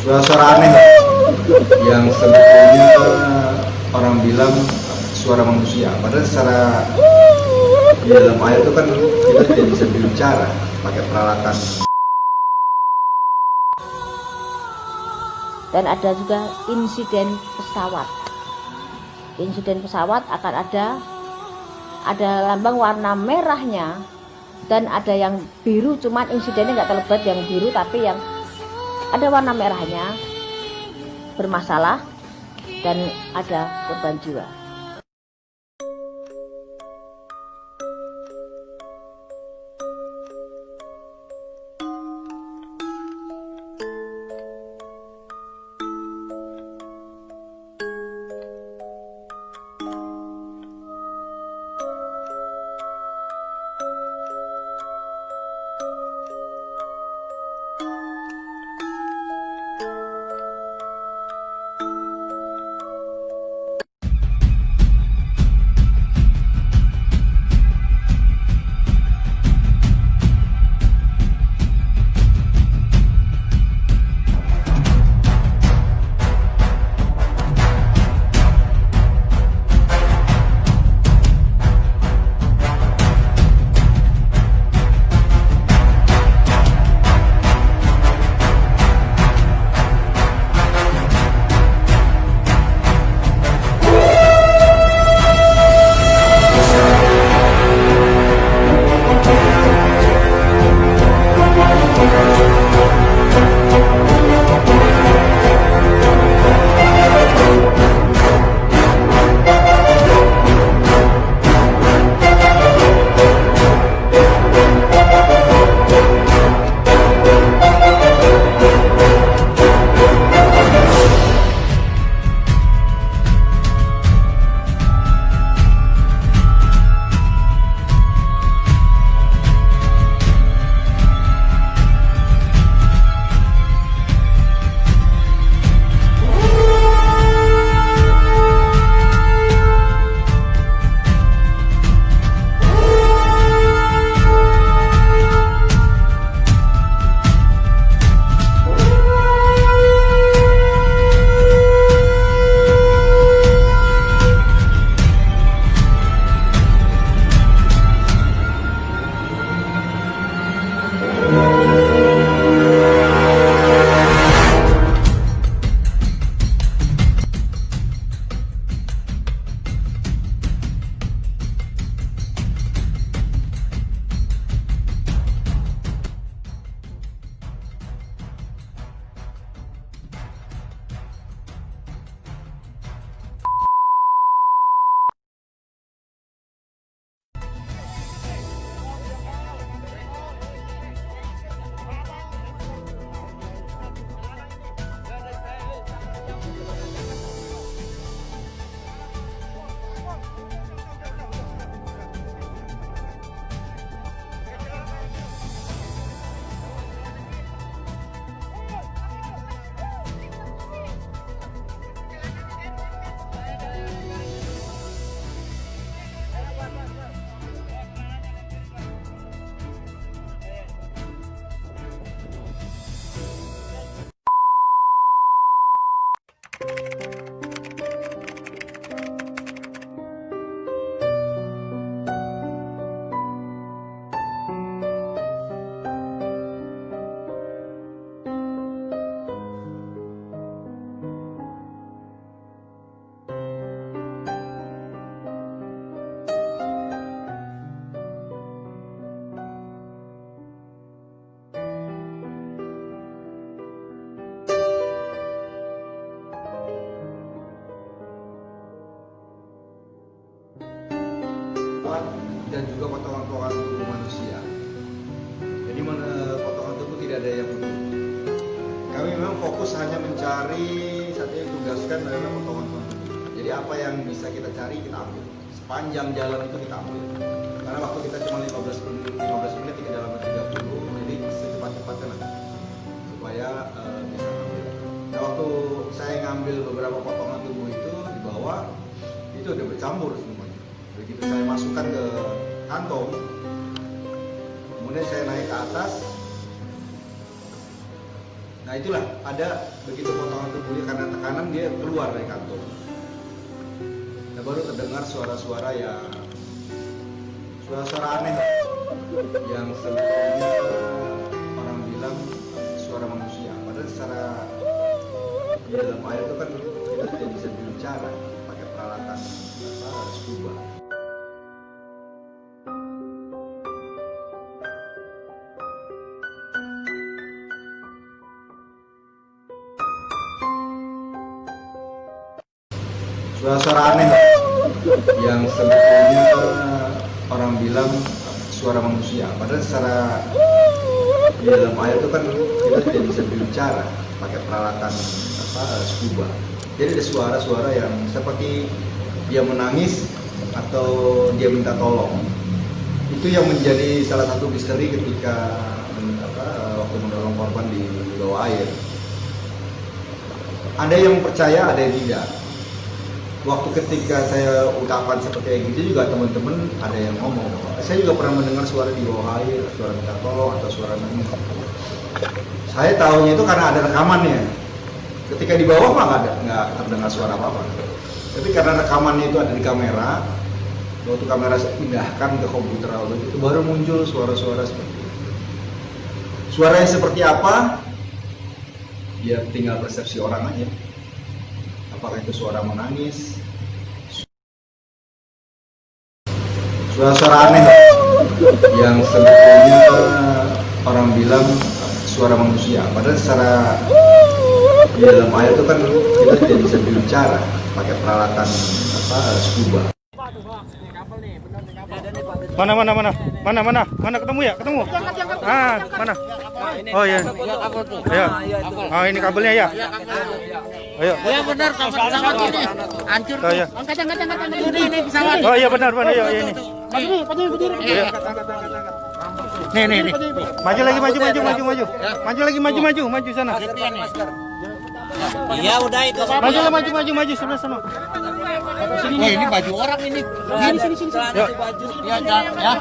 suara-suara aneh yang sebetulnya orang bilang suara manusia, padahal secara di dalam air itu kan kita tidak bisa berbicara pakai peralatan. Dan ada juga insiden pesawat. Insiden pesawat akan ada lambang warna merahnya dan ada yang biru, cuman insidennya nggak terlibat yang biru, tapi yang ada warna merahnya bermasalah dan ada korban jiwa. Dan juga potongan-potongan tubuh manusia. Jadi potongan tubuh tidak ada yang utuh. Kami memang fokus hanya mencari, saat ini tugaskan adalah potongan-potongan tubuh. Jadi apa yang bisa kita cari kita ambil. Sepanjang jalan itu kita ambil. Karena waktu kita cuma 15 menit tidak dalam 30, jadi secepat-cepatnya lah supaya bisa ambil. Nah waktu saya ngambil beberapa potongan tubuh itu di bawah, itu udah bercampur semuanya. Begitu saya masukkan ke kantong, kemudian saya naik ke atas. Nah itulah ada begitu potongan tubuhnya karena tekanan dia keluar dari kantung. Nah baru terdengar suara-suara yang suara-suara aneh yang sebetulnya orang bilang suara manusia. Padahal secara di dalam air itu kan kita tidak bisa berbicara pakai peralatan scuba. Suara-suara aneh yang sebetulnya orang bilang suara manusia. Padahal secara di dalam air itu kan kita tidak bisa berbicara pakai peralatan scuba. Jadi ada suara-suara yang seperti dia menangis atau dia minta tolong. Itu yang menjadi salah satu misteri ketika waktu menolong korban di bawah air. Ada yang percaya, ada yang tidak. Waktu ketika saya ungkapan seperti yang gitu juga teman-teman ada yang ngomong, saya juga pernah mendengar suara di bawah air, suara minta tolong atau suara nangis. Saya tahunya itu karena ada rekamannya. Ketika di bawah mah nggak terdengar suara apa-apa. Tapi karena rekamannya itu ada di kamera, waktu kamera saya pindahkan ke komputer itu baru muncul suara-suara seperti itu. Suaranya seperti apa? Ya tinggal persepsi orang aja. Apakah itu suara menangis, suara-suara aneh yang sebetulnya orang bilang suara manusia. Padahal secara di dalam air itu kan kita tidak bisa berbicara pakai peralatan scuba. Mana ketemu ya? Ketemu. Ah, mana? Oh iya. Ya. Oh ini kabelnya ya. Ayo. Ya benar, pesawat ini hancur. Oh iya. Angkat ini pesawat. Oh iya benar ya ini. Maju berdiri. Iya. Nih. Maju lagi maju. Maju lagi maju sana. Iya udah itu. Maju sebelah sana. Wah ini baju orang ini. Sini. Yuk. Ya.